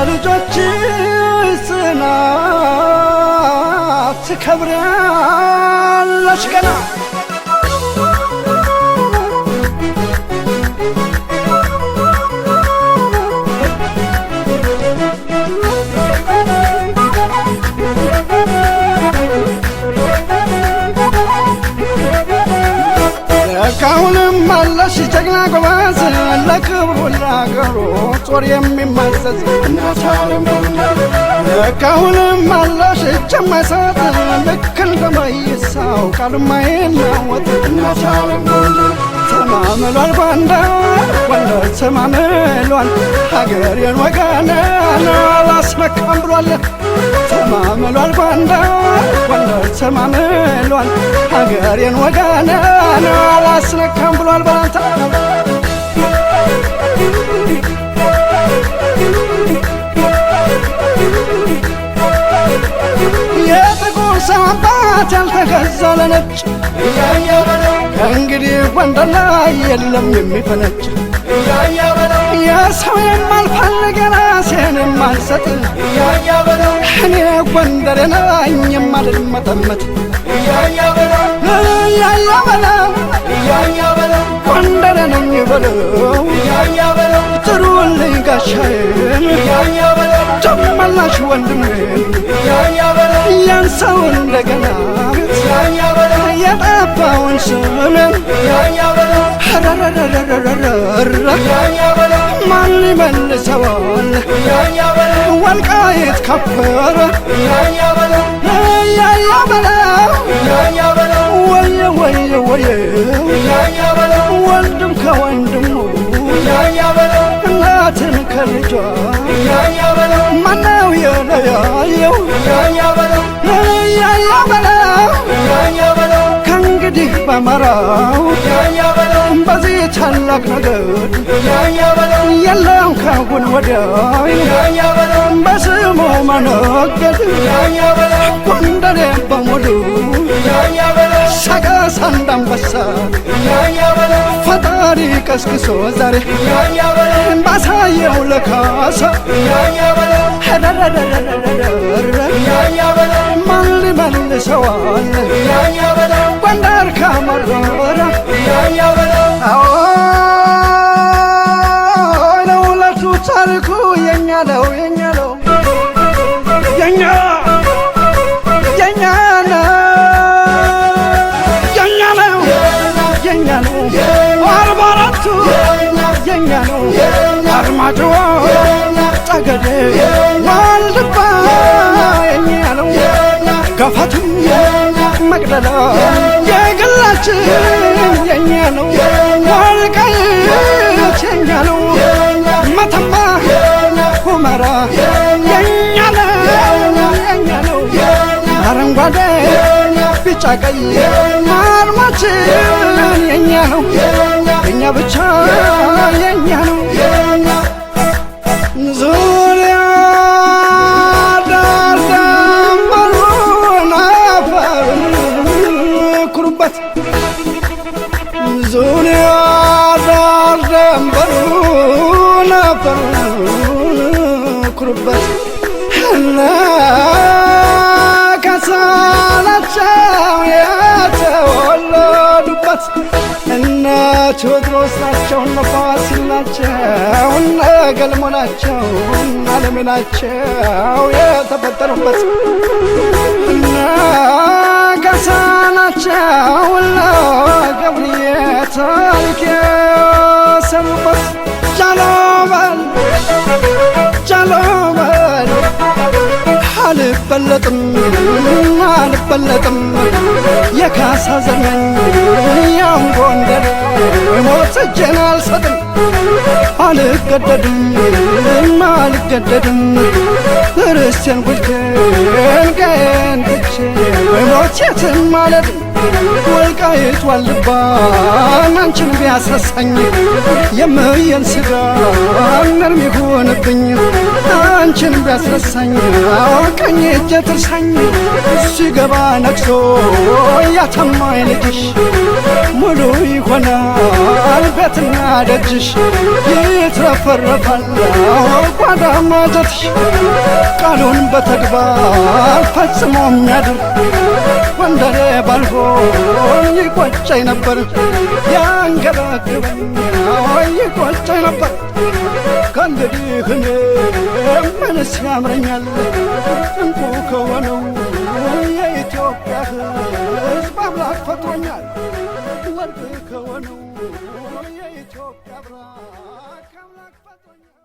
በልጆች ጽናት ትከብሪያለሽ ገና ካሁንም አለሽ ጀግና ጎበዝ ለክብሩ ለአገሩ ጦር የሚማዘዝ ካሁንም አለሽ እጅ የማይሰጥ ልክ እንደ መይሳው ቃል የማይለወጥ ተማምሏል ጎንደር ተማምሏል ሀገሬን ወገኔን አላስነካም ብሏል ተማምሏል ጎንደር ተማምሏል ሀገሬን ወገኔን አላስነካም ብሏል ባንተ የጥቁር ሰው አባት ያልተገዛ ለነጭ ከእንግዲህ ጎንደር ላይ የለም የሚፈነጭ የሰው የማልፈልግ ራሴን የማልሰጥ እኔ ጎንደሬ ነኝ የማልመጠመጥ እያያ በለው ጎንደሬ ነኝ በለው ጥሩልኝ ጋሻዬን ጨመላሽ ወንድሜን ያን ሰው እንደገና የጠፋውን ስሜን ማን ይመልሰዋል ወልቃይት ከበረ እያያ በለው ወየ ወንድም ከወንድሙ እናትን ከልጇ ማነው የለያየው እያያ በለው ከእንግዲህ በመራው በዚህ ታላቅ ነገድ የለም ካሁን ወዲያ በስሙ መነገድ ጎንደሬ በሙሉ ሰቀስ አንዳንበሳ ፈጣሪ ቀስቅሶ ዛሬ ባሳየው ለካሳ ማን ሊመልሰዋል ጎንደር ካመረረ ለሁለቱ ታሪኩ የኛ ነው አርባ አራቱ የኛ ነው አርማጭሆ ጠገዴ ዋልድባ የኛ ነው ገፋትም መቅደላ የግላችን የኛ ነው ወልቃይት የኛ ነው መተማ ሁመራ የኛ ነው አረንጓዴ ቢጫ ቀይ አርማችን የኛ ነው የኛ ብቻ የኛ ነው ዙሪያ ዳር ደንበሩን አፈሩን ኩሩበት ዙሪያ ዳር ደንበሩን አፈሩን ኩሩበት ከሳላቸው የተወለዱበት እነ ቴዎድሮስ ናቸው እነ ፋሲል ናቸው እነ ገልሞ ናቸው እነ አለሜ ናቸው የተፈጠሩበት እነ ገሳ ናቸው እነ ገብርዬ ታሪክ የሰሩበት ጃሎበል አልበለጥም የካሳ ዘመን ያም ጎንደር ሞት እጄን አልሰጥም አልገደድም ርስቴን ጉልቴን ቀንትቼ ሞት የትም ማለት ወልቃይት ዋልባን አንቺን ቢያስረሳኝ የምየን ስጋ ነርም ይሆንብኝ አንቺን ቢያስረሳኝ ቀኝ እጄ ትርሳኝ ሲገባ ነግሶ ያተማኝ ልጅሽ ሙሉ ይሆናል ቤትና ደጅሽ ይትረፈረፋል ጓዳ ማጀትሽ ቃሉን በተግባር ፈጽሞ የሚያድር ወንደሬ ባልሆን ይቆጨኝ ነበር ያንገበግበኝ ይቆጨኝ ነበር ከእንግዲህ እኔ ምንስ ያምረኛል እንቁ ከሆነው የኢትዮጵያ ሕዝብ አምላክ ፈጥሮኛል ወርቅ ከሆነው የኢትዮጵያ አምላክ ፈጥሮኛል